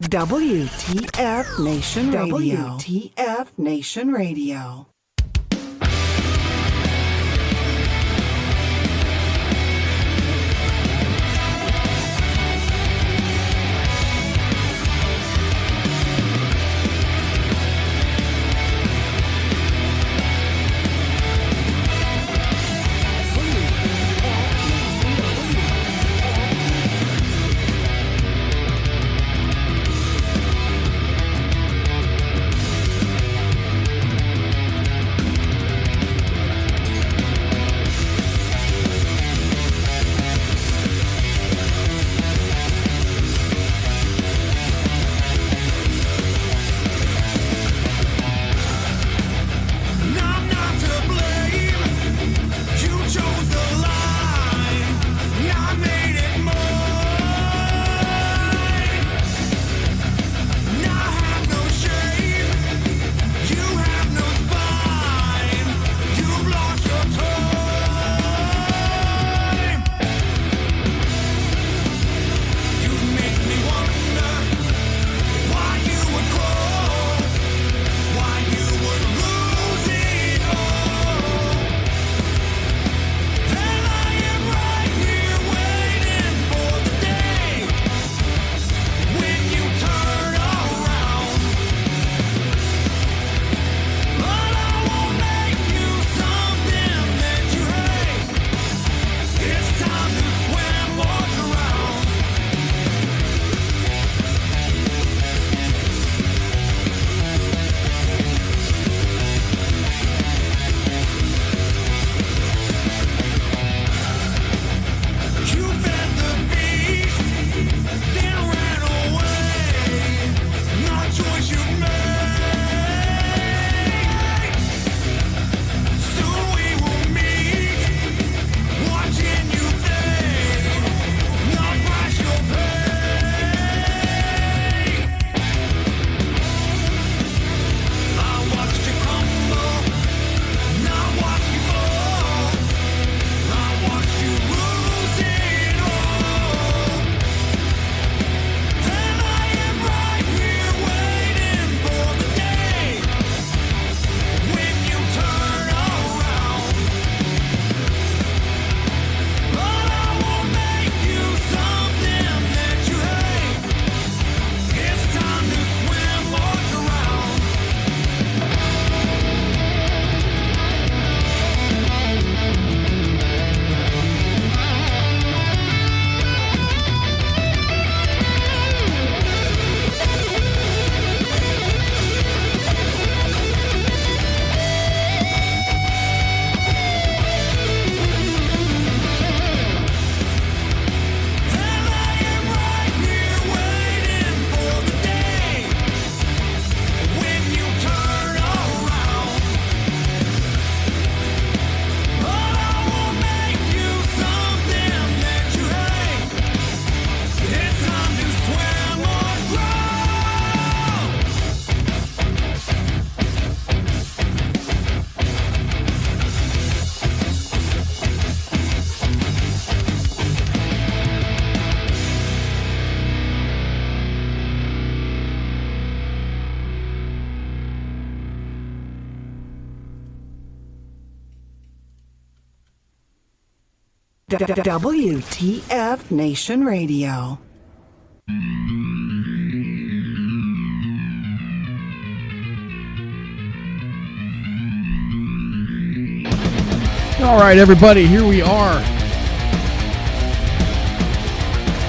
WTF Nation Radio. WTF Nation Radio. WTF Nation Radio. All right, everybody, here we are.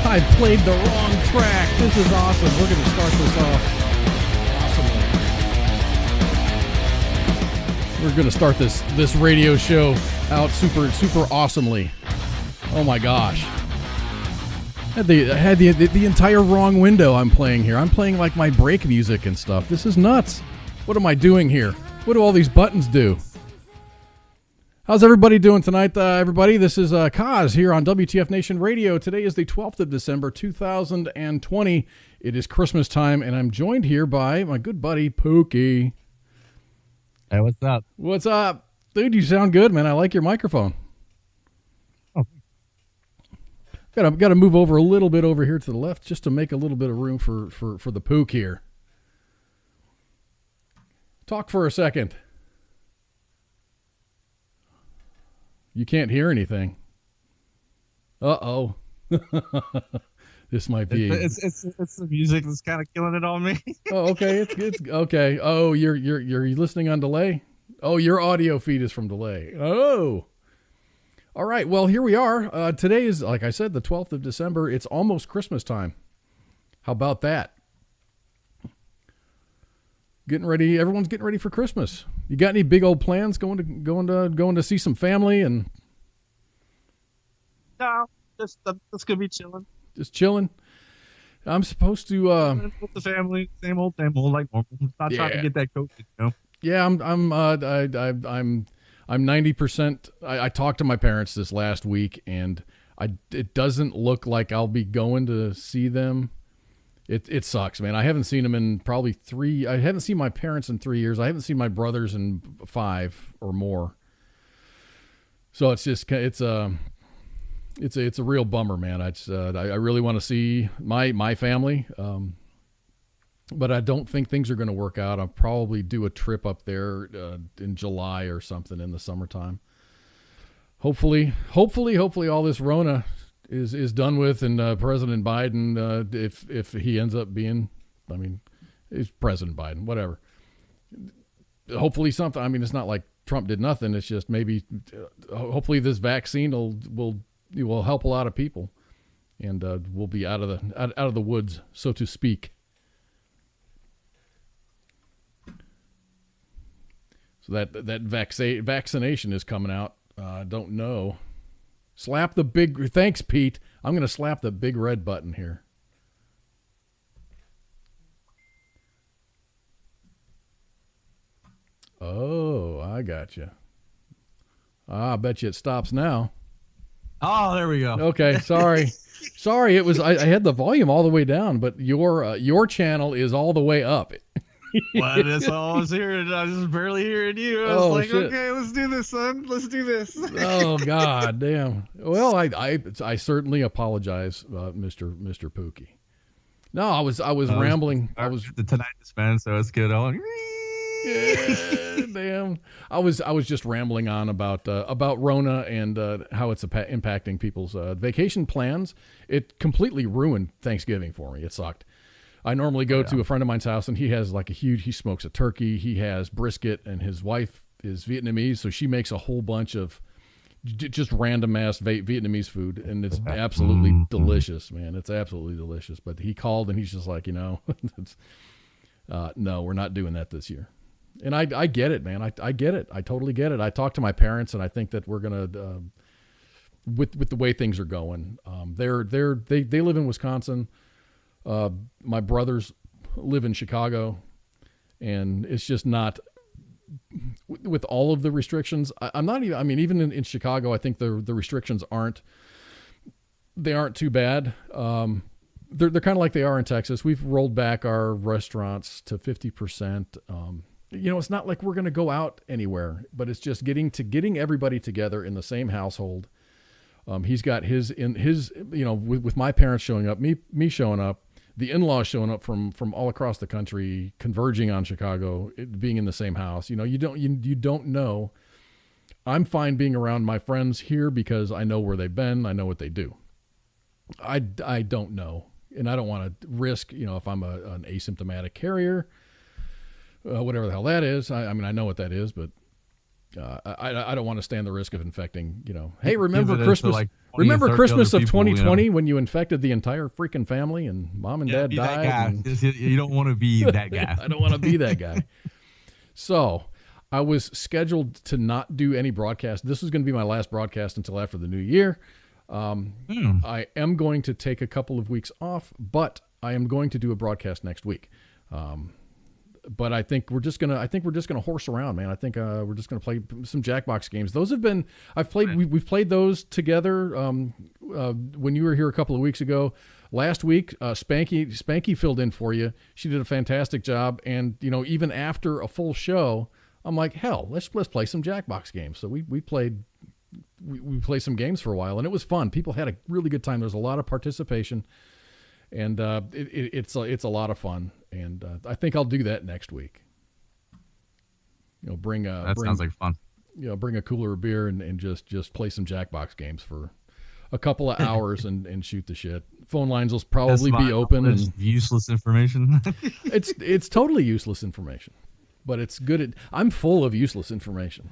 I played the wrong track. This is awesome. We're going to start this off awesomely. We're going to start this radio show out super awesomely. Oh my gosh. I had the entire wrong window I'm playing here. I'm playing like my break music and stuff. This is nuts. What am I doing here? What do all these buttons do? How's everybody doing tonight, everybody? This is KOZ here on WTF Nation Radio. Today is the 12th of December, 2020. It is Christmas time, and I'm joined here by my good buddy, Pooky. Hey, what's up? What's up? Dude, you sound good, man. I like your microphone. Oh. Got to move over a little bit over here to the left just to make a little bit of room for the Pook here. Talk for a second. You can't hear anything. Uh-oh. This might be. It's the music that's kind of killing it on me. Oh, okay. It's okay. Oh, you're listening on delay? Oh, your audio feed is from delay. Oh. All right. Well, here we are. Today is, like I said, the 12th of December. It's almost Christmas time. How about that? Getting ready. Everyone's getting ready for Christmas. You got any big old plans going to see some family and? No, just gonna be chilling. Just chilling. I'm supposed to with the family, same old like normal. Not trying to get that COVID, you know. Yeah, I'm 90%. I talked to my parents this last week, and it doesn't look like I'll be going to see them. It sucks, man. I haven't seen them in probably 3. I haven't seen my parents in 3 years. I haven't seen my brothers in 5 or more. So it's a real bummer, man. I really want to see my family, but I don't think things are going to work out. I'll probably do a trip up there in July or something in the summertime. Hopefully all this Rona is done with, and President Biden, if he ends up being, I mean, he's President Biden, whatever. Hopefully something. I mean, it's not like Trump did nothing. It's just maybe, hopefully this vaccine will help a lot of people, and we'll be out of the woods, so to speak. So that vaccination is coming out. I don't know. Slap the big. Thanks, Pete. I'm going to slap the big red button here. Oh, I got you. I bet you it stops now. Oh, there we go. Okay, sorry. Sorry, it was I had the volume all the way down, but your channel is all the way up. Well, that's all I was hearing. I was just barely hearing you. I was like, shit. Okay, let's do this, son. Let's do this. Oh, God damn. Well, I certainly apologize, Mr. Pooky. No, I was rambling. I was the tinnitus, man, so it's good. Yeah, damn. I was just rambling on about Rona and how it's impacting people's vacation plans. It completely ruined Thanksgiving for me. It sucked. I normally go to a friend of mine's house, and he has like he smokes a turkey. He has brisket, and his wife is Vietnamese, so she makes a whole bunch of just random ass Vietnamese food, and it's absolutely delicious, man. It's absolutely delicious. But he called, and he's just like, no, we're not doing that this year. And I get it, man. I get it. I totally get it. I talked to my parents, and I think that we're gonna with the way things are going. They live in Wisconsin. My brothers live in Chicago, and it's just not with all of the restrictions. I'm not even. I mean, even in Chicago, I think the restrictions aren't too bad. They're kind of like they are in Texas. We've rolled back our restaurants to 50%. It's not like we're going to go out anywhere, but it's just getting everybody together in the same household. He's got with my parents showing up, me showing up, the in-laws showing up from all across the country, converging on Chicago, being in the same house. You don't know. I'm fine being around my friends here because I know where they've been. I know what they do. I don't know. And I don't want to risk, if I'm an asymptomatic carrier, whatever the hell that is. I mean, I know what that is, but I don't want to stand the risk of infecting, hey, remember Christmas? Remember Christmas of 2020 when you infected the entire freaking family and mom and dad died? You don't want to be that guy. I don't want to be that guy. So I was scheduled to not do any broadcast. This was going to be my last broadcast until after the new year. I am going to take a couple of weeks off, but I am going to do a broadcast next week. But I think we're just gonna horse around, man. I think we're just gonna play some Jackbox games. Those have been we've played those together. When you were here a couple of weeks ago, last week, Spanky filled in for you. She did a fantastic job, and even after a full show, I'm like, hell, let's play some Jackbox games. So we played we played some games for a while, and it was fun. People had a really good time. There's a lot of participation, and it's a lot of fun. And I think I'll do that next week. Sounds like fun. Bring a cooler of beer and just play some Jackbox games for a couple of hours and shoot the shit. Phone lines will probably be open. And useless information. it's totally useless information, but it's good. I'm full of useless information.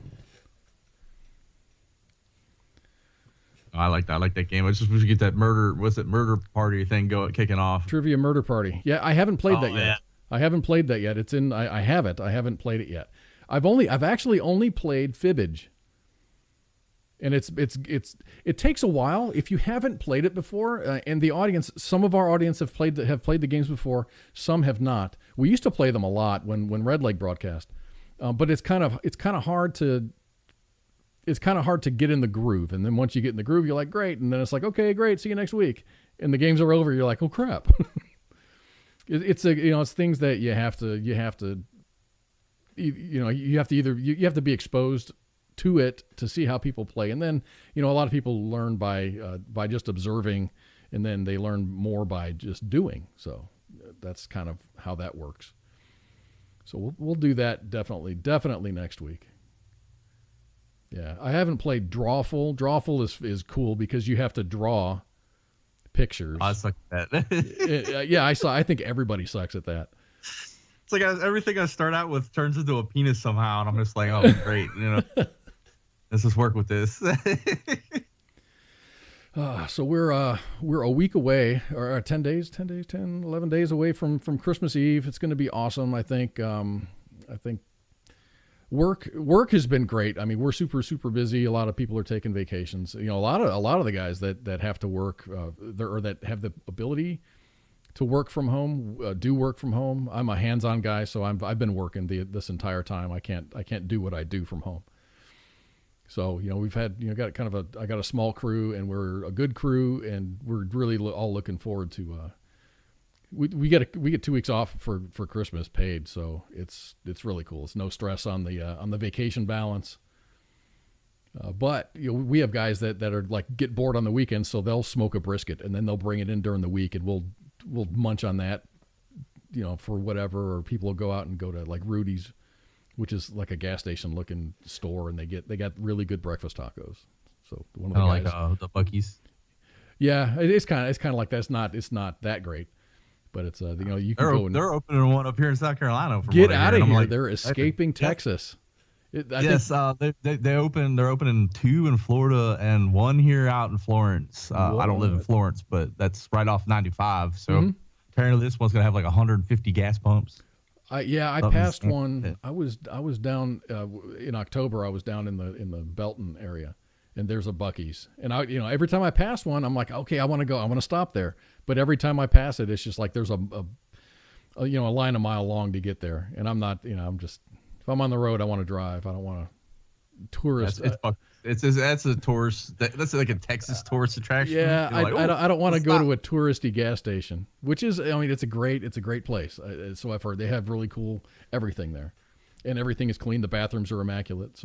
I like that. I like that game. I just wish we get that murder party thing kicking off. Trivia murder party. Yeah, I haven't played that yet. Yeah. I haven't played that yet. It's in. I have it. I haven't played it yet. I've actually only played Fibbage. And it takes a while if you haven't played it before. And the audience, some of our audience have played the games before, some have not. We used to play them a lot when Red Leg broadcast, but it's kind of hard to get in the groove. And then once you get in the groove, you're like, great, and then it's like, okay, great, see you next week. And the games are over. You're like, oh crap. It's things that you have to be exposed to it to see how people play. And then, a lot of people learn by just observing, and then they learn more by just doing. So that's kind of how that works. So we'll do that definitely next week. Yeah. I haven't played Drawful. Drawful is cool because you have to draw pictures. I suck at that. Yeah. I think everybody sucks at that. It's like everything I start out with turns into a penis somehow, and I'm just like, oh, great, let's just work with this. So we're a week away, or 11 days away from Christmas Eve. It's going to be awesome. I think work has been great. I mean, we're super busy. A lot of people are taking vacations. A lot of the guys that have to work, or that have the ability to work from home, do work from home. I'm a hands-on guy, so I've been working this entire time. I can't do what I do from home. So we've had I got a small crew, and we're a good crew, and we're really all looking forward to. We get 2 weeks off for Christmas paid, so it's really cool. It's no stress on the vacation balance. But we have guys that are like get bored on the weekends, so they'll smoke a brisket and then they'll bring it in during the week, and we'll munch on that, for whatever. Or people will go out and go to like Rudy's, which is like a gas station looking store, and they got really good breakfast tacos. So one of the guys, like the Buc-ee's. Yeah, it's kind of like that. It's not that great, but it's you can go. They're opening one up here in South Carolina. Get out of here! Like, they're escaping Texas. Yes, they're opening 2 in Florida and 1 here out in Florence. I don't live in Florence, but that's right off 95. So apparently this one's gonna have like 150 gas pumps. I passed one. I was down in October. I was down in the Belton area, and there's a Buc-ee's. And every time I pass one, I'm like, okay, I want to go. I want to stop there. But every time I pass it, it's just like there's a line a mile long to get there. And I'm not. I'm just. If I'm on the road, I want to drive. I don't want to tourist. That's a tourist. That's like a Texas tourist attraction. Yeah, I don't want to go to a touristy gas station, which is, it's a great place. So I've heard they have really cool everything there, and everything is clean. The bathrooms are immaculate.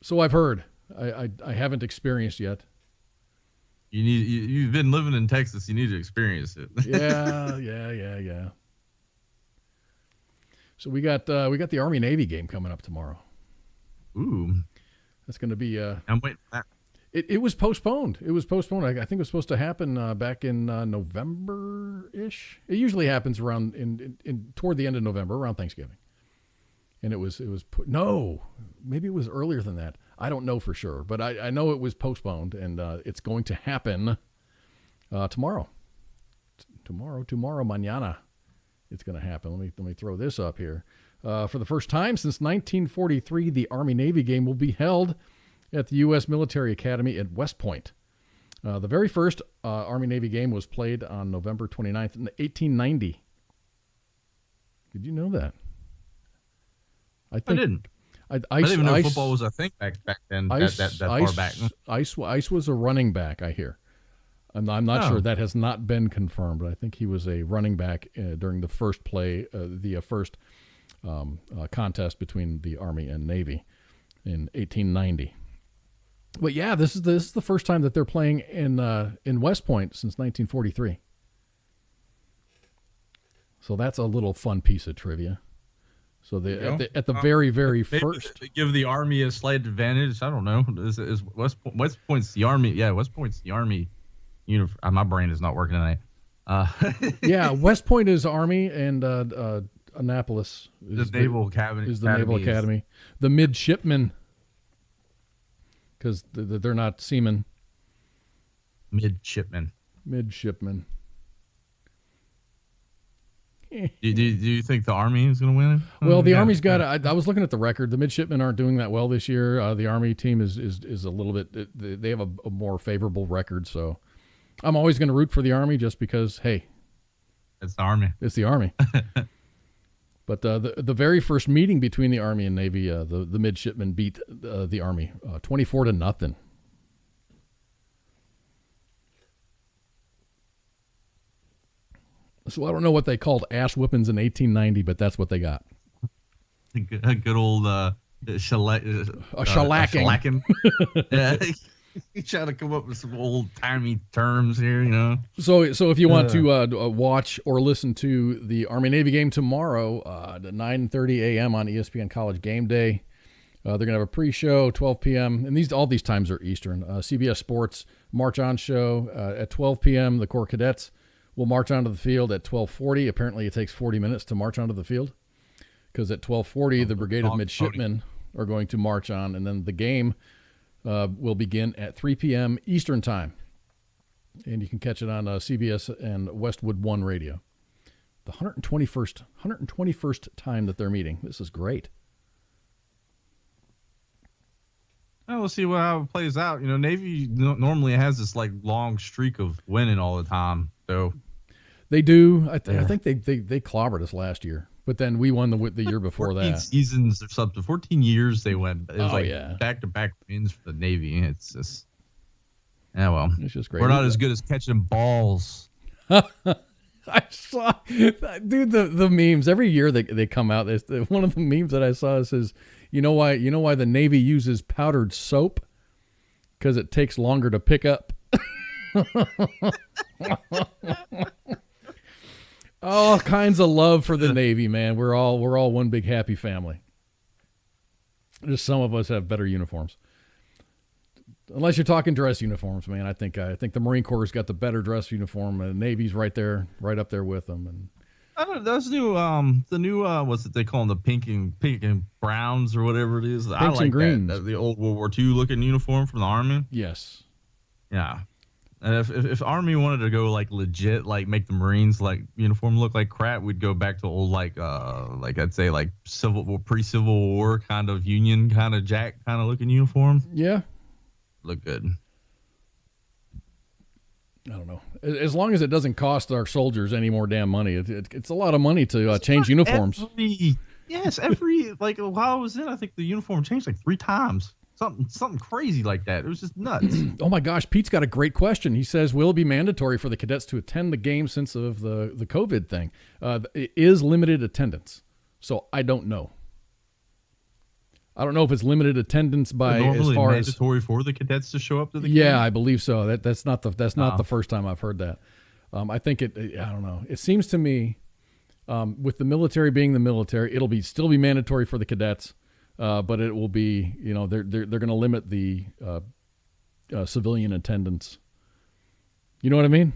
So I've heard. I haven't experienced yet. You've been living in Texas. You need to experience it. Yeah. So we got the Army Navy game coming up tomorrow. Ooh, that's going to be. I'm waiting for that. It was postponed. I think it was supposed to happen back in November-ish. It usually happens around in toward the end of November, around Thanksgiving. And it was maybe it was earlier than that. I don't know for sure, but I know it was postponed, and it's going to happen tomorrow. Tomorrow, mañana. It's going to happen. Let me throw this up here. For the first time since 1943, the Army-Navy game will be held at the U.S. Military Academy at West Point. The very first Army-Navy game was played on November 29th in 1890. Did you know that? I didn't. I didn't even know football was a thing back then. That far back. Ice was a running back, I hear. I'm not sure. That has not been confirmed, but I think he was a running back during the first play, the first contest between the Army and Navy in 1890. But yeah, this is the first time that they're playing in West Point since 1943. So that's a little fun piece of trivia. So at the very, very first, they give the Army a slight advantage. I don't know. Is West Point's the Army? Yeah, West Point's the Army. My brain is not working tonight. Yeah, West Point is Army, and Annapolis is the Naval Academy. Is the Naval Academy. The midshipmen, because they're not seamen. Midshipmen. Do you think the Army is going to win? Well, the Army's got. I was looking at the record. The midshipmen aren't doing that well this year. The Army team is a little bit. They have a more favorable record. So, I'm always going to root for the Army just because. Hey, it's the Army. It's the Army. But the very first meeting between the Army and Navy, the midshipmen beat the Army 24-0. So I don't know what they called ass whippings in 1890, but that's what they got. A good old shellacking. Yeah, you try to come up with some old timey terms here, you know. So if you want to watch or listen to the Army Navy game tomorrow at 9:30 a.m. on ESPN College Game Day, they're gonna have a pre-show 12 p.m. and all these times are Eastern. CBS Sports March On show at 12 p.m. The Corps Cadets will march onto the field at 12:40. Apparently, it takes 40 minutes to march onto the field because at 12:40 the Brigade of Midshipmen are going to march on, and then the game will begin at 3 p.m. Eastern Time. And you can catch it on CBS and Westwood One Radio. The 121st time that they're meeting. This is great. Well, we'll see how it plays out. You know, Navy normally has this like long streak of winning all the time. So they do. I think they clobbered us last year, but then we won the year before 14 that. Seasons or something. 14 years they went. It was back-to-back wins for the Navy. It's just, it's just great. We're not as good as catching balls. I saw, dude, the memes every year they come out. One of the memes that I saw says, you know why the Navy uses powdered soap? Because it takes longer to pick up. All kinds of love for the Navy, man. We're all one big happy family. Just some of us have better uniforms. Unless you're talking dress uniforms, man. I think the Marine Corps has got the better dress uniform, and the Navy's right up there with them. And I don't know, those new what's it they call them, the pink and browns or whatever it is. Pinks and greens. That the old World War II looking uniform from the Army. Yes. Yeah. And if Army wanted to go like legit, like make the Marines like uniform look like crap, we'd go back to old like I'd say like pre-Civil War kind of Union kind of Jack kind of looking uniform. Yeah. Look good. I don't know. As long as it doesn't cost our soldiers any more damn money, it's a lot of money to change uniforms. Every like while I was in, I think the uniform changed like 3 times. Something crazy like that. It was just nuts. Oh my gosh, Pete's got a great question. He says, will it be mandatory for the cadets to attend the game since of the COVID thing? It is limited attendance, so I don't know. I don't know if it's limited attendance by as far as mandatory for the cadets to show up to the game. Yeah, I believe so. That's not the first time I've heard that. I think I don't know. It seems to me, with the military being the military, it'll still be mandatory for the cadets. But it will be, they're going to limit the civilian attendance. You know what I mean?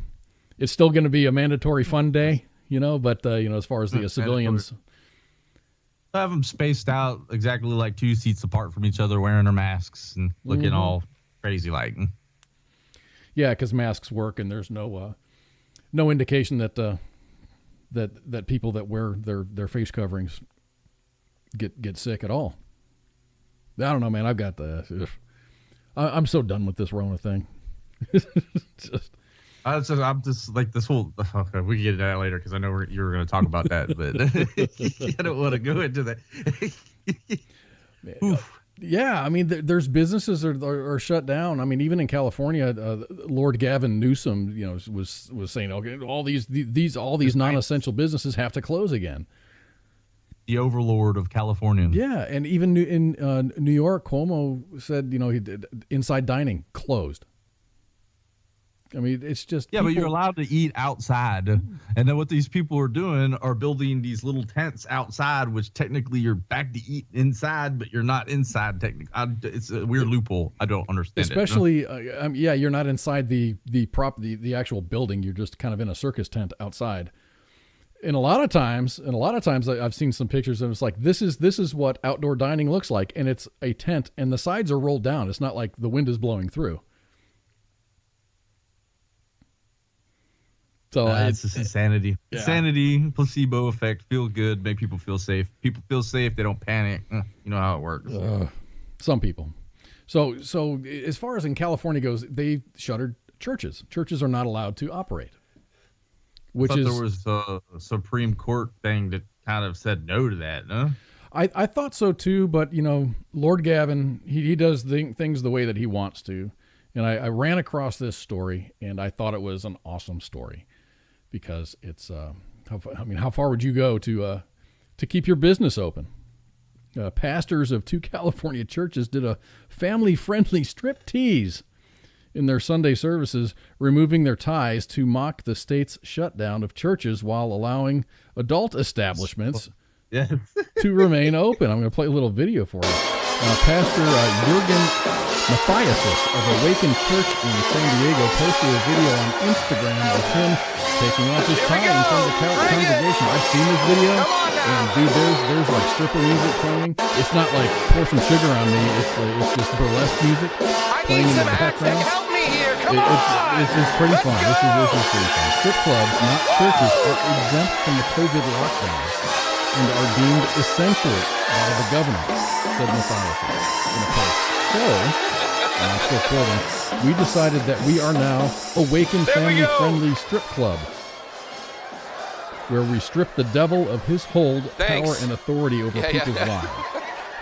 It's still going to be a mandatory fun day, but as far as the civilians, I have them spaced out exactly like 2 seats apart from each other, wearing their masks and looking all crazy like. Yeah, because masks work, and there's no indication that that people that wear their face coverings get sick at all. I don't know, man. I'm so done with this Rona thing. I'm just like this whole. Okay, we can get into that later because I know you were going to talk about that, but I don't want to go into that. Yeah, I mean, there's businesses are shut down. I mean, even in California, Lord Gavin Newsom, was saying, okay, all these non-essential businesses have to close again. the overlord of California. Yeah, and even in New York, Cuomo said, he did inside dining closed. I mean, it's just but you're allowed to eat outside, and then what these people are doing are building these little tents outside, which technically you're back to eat inside, but you're not inside technically. It's a weird loophole. I don't understand. Especially, you're not inside the actual building. You're just kind of in a circus tent outside. And a lot of times I've seen some pictures and it's like, this is what outdoor dining looks like. And it's a tent and the sides are rolled down. It's not like the wind is blowing through. So it's just insanity. Yeah. Insanity, placebo effect, feel good, make people feel safe. People feel safe. They don't panic. You know how it works. Some people. So as far as in California goes, they shuttered churches. Churches are not allowed to operate. There was a Supreme Court thing that kind of said no to that, no? I thought so too, but Lord Gavin, he does things the way that he wants to. And I ran across this story and I thought it was an awesome story because it's, how far would you go to keep your business open? Pastors of 2 California churches did a family-friendly strip tease in their Sunday services, removing their ties to mock the state's shutdown of churches while allowing adult establishments to remain open. I'm going to play a little video for you. Pastor Jurgen Matthiasis of Awaken Church in San Diego posted a video on Instagram of him taking off his tie in front of the congregation. I've seen this video, and dude, there's like stripper music playing. It's not like pour some sugar on me. It's just burlesque music playing in the background. It's pretty fun. This is pretty fun. Strip clubs, not churches, are exempt from the COVID lockdown and are deemed essential by the government, said Matthias in a post. So, and I'm still quoting, we decided that we are now Awaken Family-Friendly Strip Club, where we strip the devil of his hold, power, and authority over people's lives.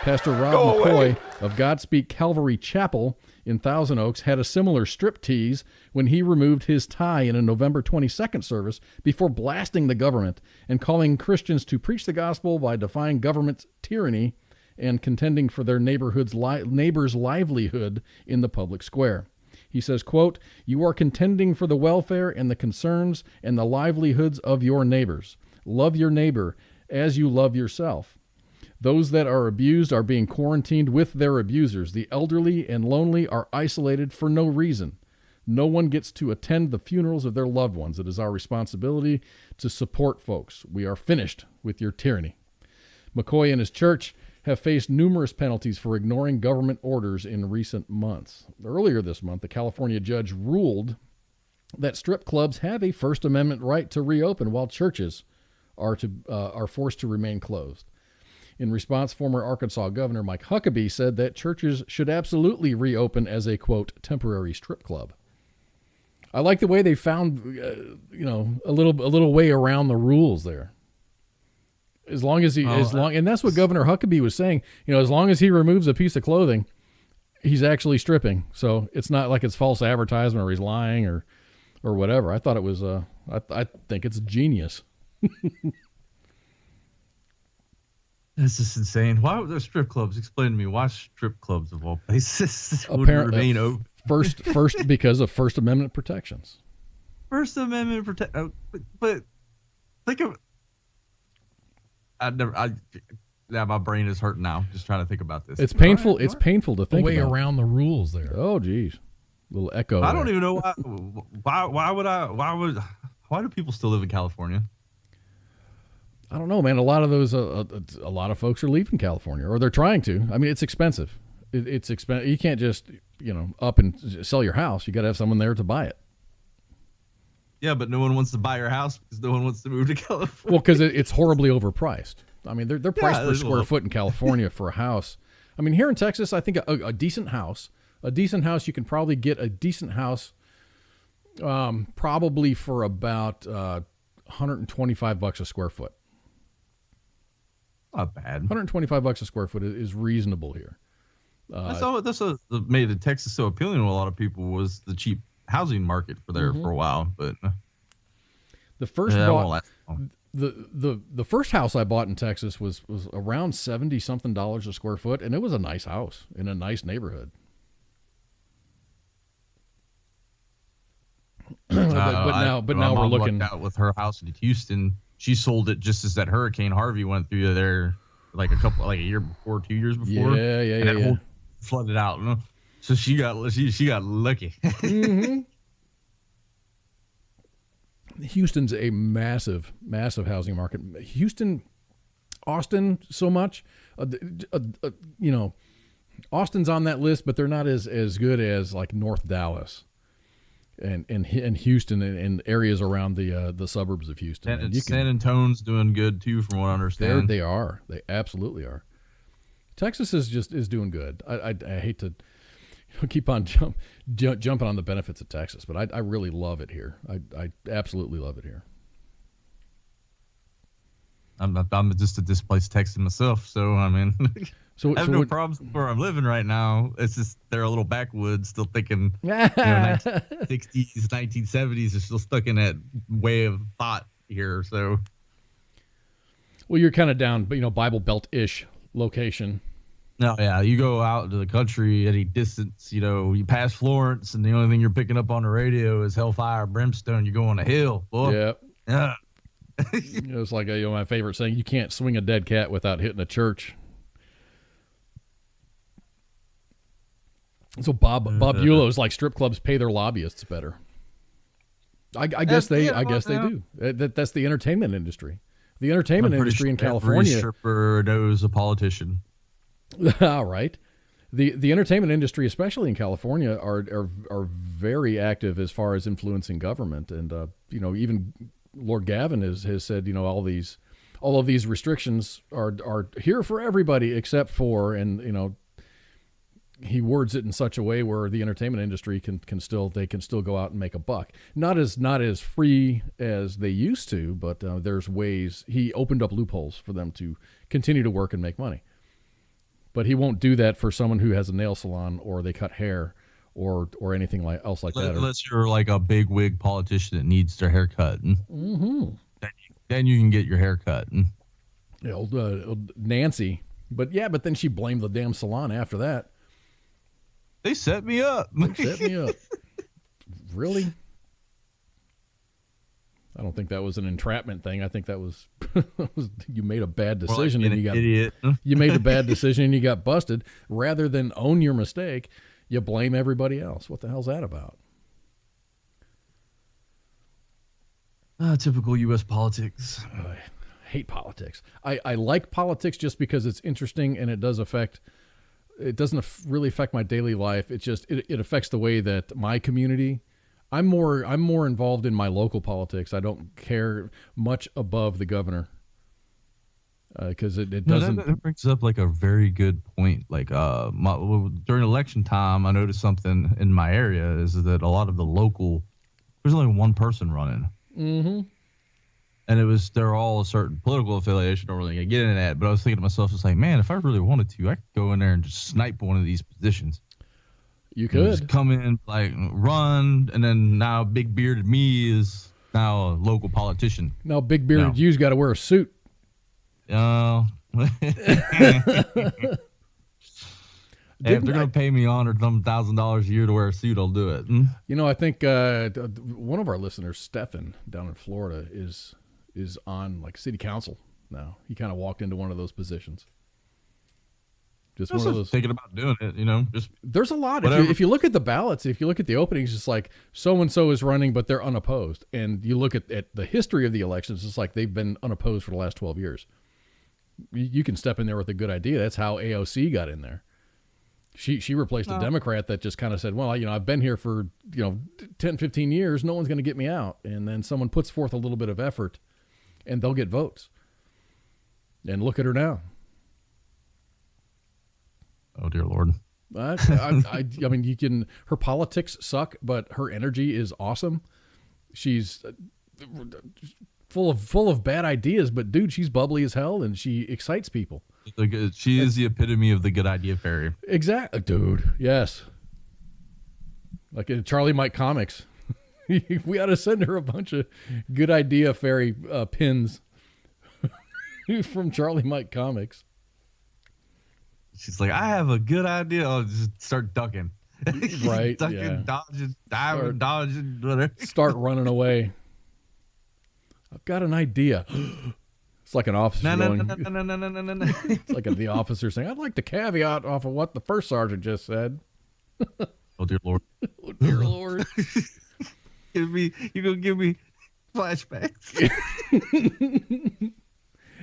Pastor Rob McCoy of Godspeak Calvary Chapel in Thousand Oaks had a similar strip tease when he removed his tie in a November 22nd service before blasting the government and calling Christians to preach the gospel by defying government tyranny and contending for their neighbor's livelihood in the public square. He says, quote, "You are contending for the welfare and the concerns and the livelihoods of your neighbors. Love your neighbor as you love yourself. Those that are abused are being quarantined with their abusers. The elderly and lonely are isolated for no reason. No one gets to attend the funerals of their loved ones. It is our responsibility to support folks. We are finished with your tyranny." McCoy and his church have faced numerous penalties for ignoring government orders in recent months. Earlier this month, the California judge ruled that strip clubs have a First Amendment right to reopen while churches are forced to remain closed. In response, former Arkansas Governor Mike Huckabee said that churches should absolutely reopen as a, quote, temporary strip club. I like the way they found, a little way around the rules there. And that's what Governor Huckabee was saying. As long as he removes a piece of clothing, he's actually stripping. So it's not like it's false advertisement or he's lying or whatever. I thought it was. I think it's genius. This is insane. Why were there strip clubs? Explain to me. Why strip clubs of all places would Apparently, remain open? First, because of First Amendment protections. First Amendment but think of. My brain is hurting now. Just trying to think about this. It's painful. It's painful to think way about. Around the rules there. Oh, geez, little echo. I don't even know why do people still live in California? I don't know, man. A lot of those, a lot of folks are leaving California, or they're trying to. I mean, it's expensive. It's expensive. You can't just, up and sell your house. You got to have someone there to buy it. Yeah, but no one wants to buy your house because no one wants to move to California. Well, because it's horribly overpriced. I mean, they're priced per square foot in California for a house. I mean, here in Texas, I think a decent house, you can probably get a decent house, probably for about $125 a square foot. Not bad. $125 a square foot is reasonable here. That's what made the Texas so appealing to a lot of people was the cheap housing market for a while. But the first The first house I bought in Texas was around $70 something a square foot, and it was a nice house in a nice neighborhood. but now we're looking out with her house in Houston. She sold it just as that Hurricane Harvey went through there, like a year before, 2 years before. Yeah. Flooded out. So she got lucky. Mm-hmm. Houston's a massive housing market. Houston, Austin, so much. Austin's on that list, but they're not as good as like North Dallas and Houston and areas around the suburbs of Houston. And San Antonio's doing good too, from what I understand. They are. They absolutely are. Texas is doing good. I hate to keep on jumping on the benefits of Texas, but I really love it here. I absolutely love it here. I'm just a displaced Texan myself, so I mean, I have no problems where I'm living right now. It's just they're a little backwoods, still thinking 1960s, 1970s. They're still stuck in that way of thought here. So, well, you're kind of down, Bible Belt-ish location. No, yeah, you go out into the country any distance, you pass Florence, and the only thing you're picking up on the radio is hellfire, brimstone. You go on a hill, boy. Yep. Yeah. It's like my favorite saying: you can't swing a dead cat without hitting a church. So Bob Buelow's like strip clubs pay their lobbyists better. I guess they do. That's the entertainment industry. The entertainment industry in California. Every stripper knows a politician. All right. The entertainment industry, especially in California, are very active as far as influencing government, and even Lord Gavin has said all of these restrictions are here for everybody except for, and he words it in such a way where the entertainment industry can still go out and make a buck. Not as free as they used to, but there's ways. He opened up loopholes for them to continue to work and make money. But he won't do that for someone who has a nail salon or they cut hair or anything else like that. Unless you're like a big wig politician that needs their hair cut. Mm-hmm. Then you can get your hair cut. Old Nancy. But then she blamed the damn salon after that. They set me up. Really? I don't think that was an entrapment thing. I think that was you made a bad decision and you got idiot. You made a bad decision and you got busted. Rather than own your mistake, you blame everybody else. What the hell's that about? Typical U.S. politics. I hate politics. I like politics just because it's interesting and it doesn't really affect my daily life. It affects the way that my community. I'm more involved in my local politics. I don't care much above the governor because it doesn't. That brings up like a very good point. Like during election time, I noticed something in my area is that a lot of the local, there's only one person running. Mm-hmm. And they're all a certain political affiliation. Don't really get into that, but I was thinking to myself, it's like, man, if I really wanted to, I could go in there and just snipe one of these positions. You could just come in, like run, and then now big bearded me is now a local politician. Now big bearded you's got to wear a suit. If they're gonna pay me $100,000 a year to wear a suit, I'll do it. I think one of our listeners, Stefan, down in Florida, is on like city council now. He kind of walked into one of those positions. Just one of those. Thinking about doing it, Just there's a lot. If you look at the ballots, if you look at the openings, it's like so and so is running, but they're unopposed. And you look at the history of the elections, it's like they've been unopposed for the last 12 years. You can step in there with a good idea. That's how AOC got in there. She replaced a Democrat that just kind of said, well, I've been here for 10, 15 years. No one's going to get me out. And then someone puts forth a little bit of effort, and they'll get votes. And look at her now. Oh, dear Lord. I mean, her politics suck, but her energy is awesome. She's full of bad ideas, but dude, she's bubbly as hell and she excites people. She is the epitome of the good idea fairy. Exactly, dude. Yes. Like in Charlie Mike comics. We ought to send her a bunch of good idea fairy pins from Charlie Mike Comics. She's like, I have a good idea. I'll just start ducking. Right. Ducking, yeah. dodging, diving, dodging, whatever. Start running away. I've got an idea. It's like an officer No. It's like the officer saying, I'd like to caveat off of what the first sergeant just said. Oh, dear Lord. Oh, dear Lord. You're going to give me flashbacks.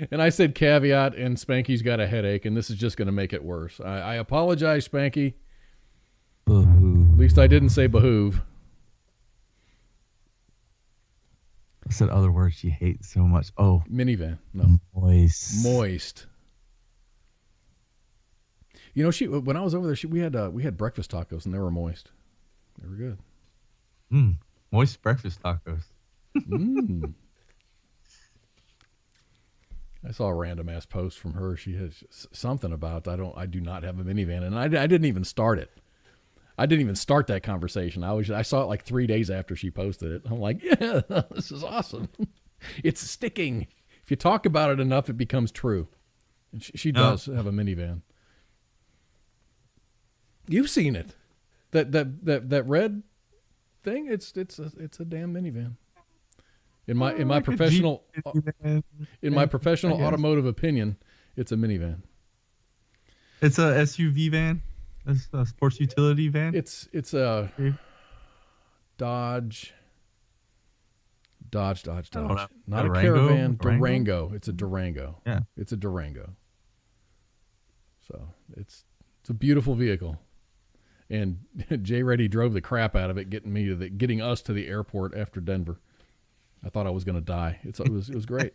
And I said caveat, and Spanky's got a headache, and this is just going to make it worse. I apologize, Spanky. Behoove. At least I didn't say behoove. I said other words she hates so much. Oh. Minivan. No. Moist. You know, when I was over there, we had breakfast tacos, and they were moist. They were good. Moist breakfast tacos. I saw a random ass post from her. She has something about I do not have a minivan, and I didn't even start it. I didn't even start that conversation. I saw it like 3 days after she posted it. I'm like, yeah, this is awesome. It's sticking. If you talk about it enough, it becomes true. And she does have a minivan. You've seen it. That red thing. It's a damn minivan. In my professional automotive opinion, it's a minivan. It's a SUV van. It's a sports utility van. It's a Dodge. Not a Caravan. Durango. It's a Durango. Yeah, it's a Durango. So it's a beautiful vehicle. And Jay Reddy drove the crap out of it, getting us to the airport after Denver. I thought I was going to die. It was great.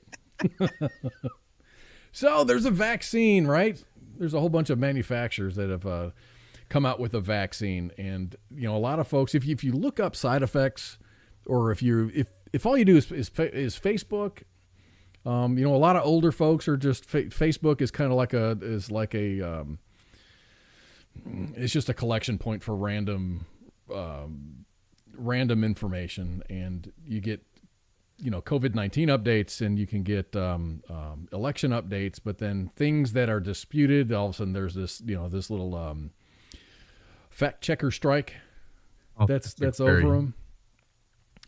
So there's a vaccine, right? There's a whole bunch of manufacturers that have come out with a vaccine, and a lot of folks, if you look up side effects, or if all you do is Facebook, a lot of older folks are just Facebook is kind of like it's just a collection point for random information, and you get COVID-19 updates, and you can get election updates, but then things that are disputed, all of a sudden there's this this little fact checker strike that's over them.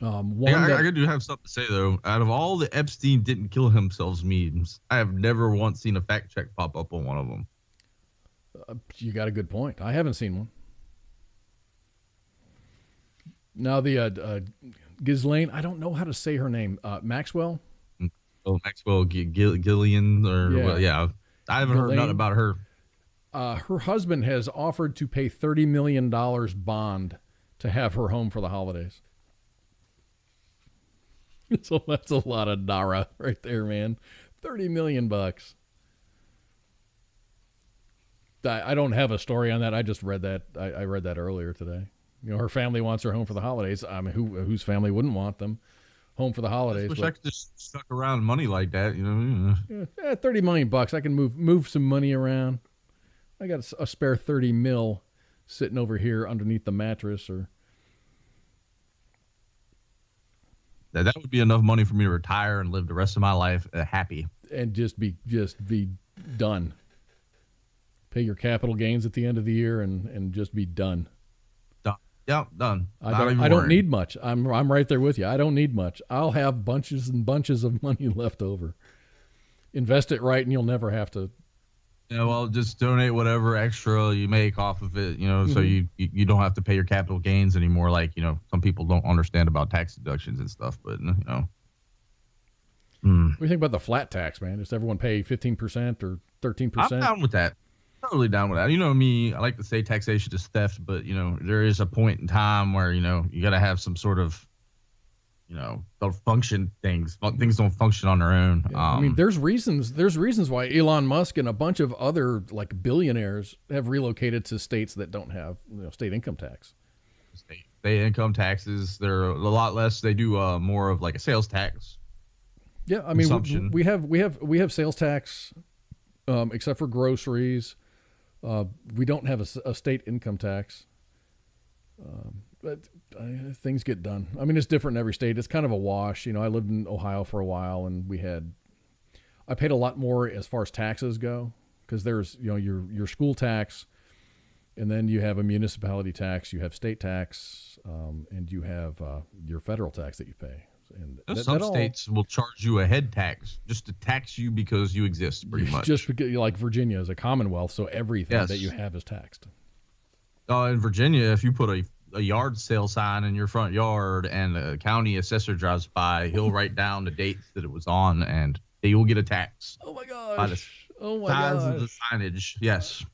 I do have something to say though. Out of all the Epstein didn't kill himself memes, I have never once seen a fact check pop up on one of them. You got a good point. I haven't seen one. Now the Ghislaine, I don't know how to say her name. Maxwell. Oh, Maxwell Gillian, or yeah. I haven't heard nothing about her. Her husband has offered to pay $30 million bond to have her home for the holidays. So that's a lot of Dara right there, man. $30 million. I don't have a story on that. I just read that. I read that earlier today. Her family wants her home for the holidays. I mean, whose family wouldn't want them home for the holidays? I wish I could just stuck around money like that, Yeah, $30 million. I can move some money around. I got a spare 30 mil sitting over here underneath the mattress, or that would be enough money for me to retire and live the rest of my life happy and just be done. Pay your capital gains at the end of the year and just be done. Yeah, done. I don't need much. I'm right there with you. I don't need much. I'll have bunches and bunches of money left over. Invest it right, and you'll never have to. Yeah, well, just donate whatever extra you make off of it, so you don't have to pay your capital gains anymore. Like, some people don't understand about tax deductions and stuff, but What do you think about the flat tax, man? Does everyone pay 15% or 13%? I'm down with that. Totally down with that. Me, I like to say taxation is theft, but there is a point in time where you got to have some sort of don't function things don't function on their own. Yeah, there's reasons why Elon Musk and a bunch of other like billionaires have relocated to states that don't have state income tax. State income taxes, they're a lot less. They do more of like a sales tax. Yeah, we have sales tax, except for groceries. We don't have a state income tax, but things get done. It's different in every state. It's kind of a wash. I lived in Ohio for a while, and we had I paid a lot more as far as taxes go, because there's, your school tax, and then you have a municipality tax, you have state tax, and you have your federal tax that you pay. And some states will charge you a head tax just to tax you because you exist, pretty much. Just because, like Virginia is a commonwealth, so everything that you have is taxed. In Virginia, if you put a yard sale sign in your front yard and the county assessor drives by, he'll write down the dates that it was on, and he will get a tax. Oh my gosh! Oh my gosh! Size of the signage, yes.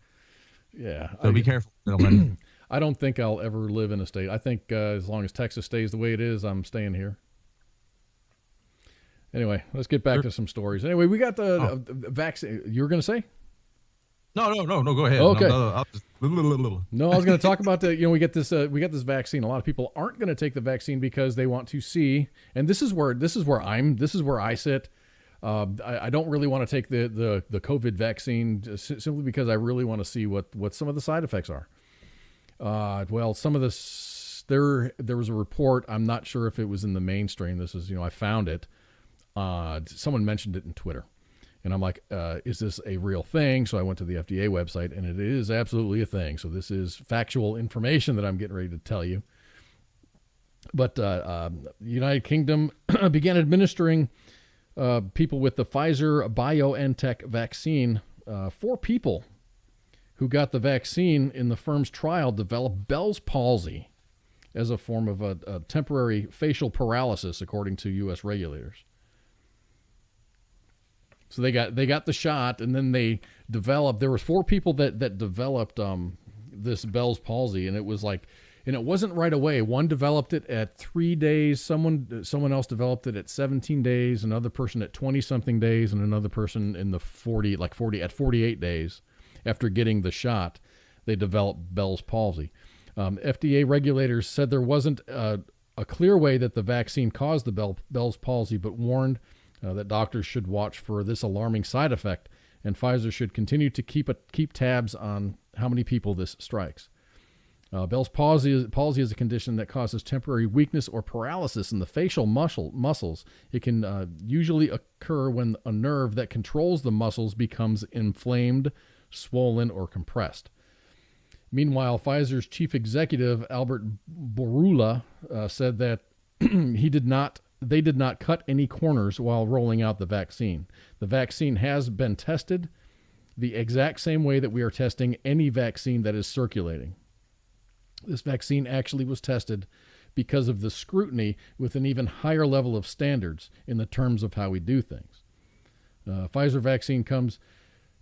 Yeah. So be careful, gentlemen. I don't think I'll ever live in a state. I think as long as Texas stays the way it is, I'm staying here. Anyway, let's get back to some stories. Anyway, we got the vaccine. You were going to say? No, go ahead. Okay. No, I was going to talk about we got this vaccine. A lot of people aren't going to take the vaccine because they want to see, and this is where I sit. I don't really want to take the COVID vaccine simply because I really want to see what some of the side effects are. Well, some of this, there was a report. I'm not sure if it was in the mainstream. This is, I found it. Someone mentioned it in Twitter, and I'm like, is this a real thing? So I went to the FDA website, and it is absolutely a thing. So this is factual information that I'm getting ready to tell you. But the United Kingdom began administering people with the Pfizer BioNTech vaccine. 4 people who got the vaccine in the firm's trial developed Bell's palsy as a form of a temporary facial paralysis, according to U.S. regulators. So they got the shot, and then they developed. There were 4 people that developed this Bell's palsy, and it was like, and it wasn't right away. One developed it at 3 days. Someone else developed it at 17 days. Another person at 20-something days, and another person in the 48 days after getting the shot. They developed Bell's palsy. FDA regulators said there wasn't a clear way that the vaccine caused the Bell's palsy, but warned that doctors should watch for this alarming side effect, and Pfizer should continue to keep tabs on how many people this strikes. Bell's palsy is a condition that causes temporary weakness or paralysis in the facial muscles. It can usually occur when a nerve that controls the muscles becomes inflamed, swollen, or compressed. Meanwhile, Pfizer's chief executive, Albert Bourla, said that they did not cut any corners while rolling out the vaccine. The vaccine has been tested the exact same way that we are testing any vaccine that is circulating. This vaccine actually was tested because of the scrutiny with an even higher level of standards in the terms of how we do things. Pfizer vaccine comes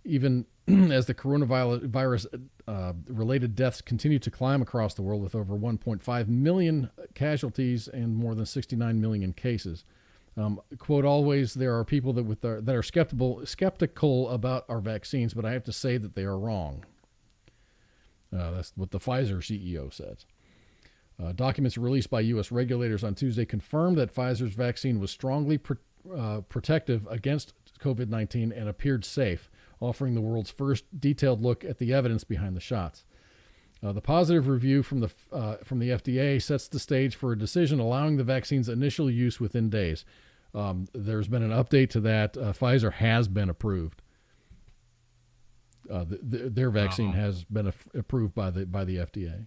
even as the coronavirus related deaths continue to climb across the world, with over 1.5 million casualties and more than 69 million cases. Quote, always there are people that are skeptical about our vaccines, but I have to say that they are wrong. That's what the Pfizer CEO says. Documents released by U.S. regulators on Tuesday confirmed that Pfizer's vaccine was strongly protective against COVID-19 and appeared safe, offering the world's first detailed look at the evidence behind the shots. The positive review from the FDA sets the stage for a decision allowing the vaccine's initial use within days. There's been an update to that. Pfizer has been approved. Their vaccine has been approved by the FDA.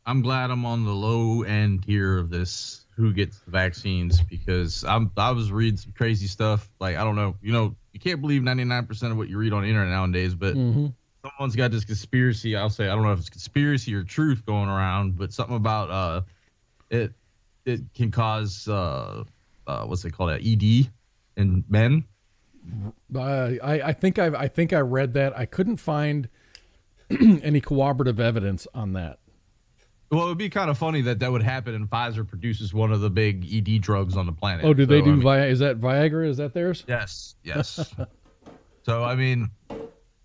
I'm glad I'm on the low end here of this, who gets the vaccines, because I was reading some crazy stuff. Like, I don't know, you can't believe 99% of what you read on the internet nowadays, but someone's got this conspiracy. I don't know if it's conspiracy or truth going around, but something about it can cause what's it called, ED in men. I think I read that. I couldn't find any corroborative evidence on that. Well, it would be kind of funny that would happen, and Pfizer produces one of the big ED drugs on the planet. Oh, they do? Is that Viagra? Is that theirs? Yes. So, I mean,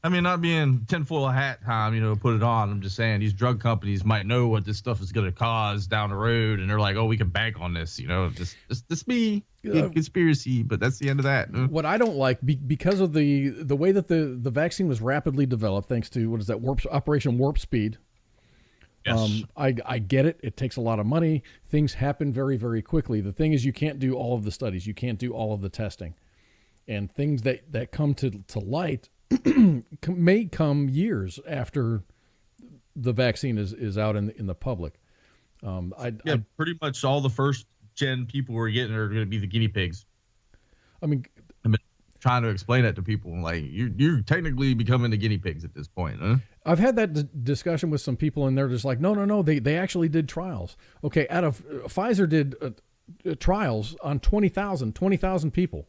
not being tinfoil hat time, put it on. I'm just saying these drug companies might know what this stuff is going to cause down the road, and they're like, oh, we can bank on this, just be conspiracy, but that's the end of that. What I don't like, because of the way that the vaccine was rapidly developed, thanks to, Operation Warp Speed. Yes. I get it. It takes a lot of money. Things happen very, very quickly. The thing is, you can't do all of the studies. You can't do all of the testing. and things that come to light may come years after the vaccine is out in the public. Pretty much all the first gen people we're getting are going to be the guinea pigs. I mean, I've been trying to explain that to people. Like, you're technically becoming the guinea pigs at this point, huh? I've had that discussion with some people, and they're just like, no, they actually did trials. Okay, Pfizer did trials on 20,000 people.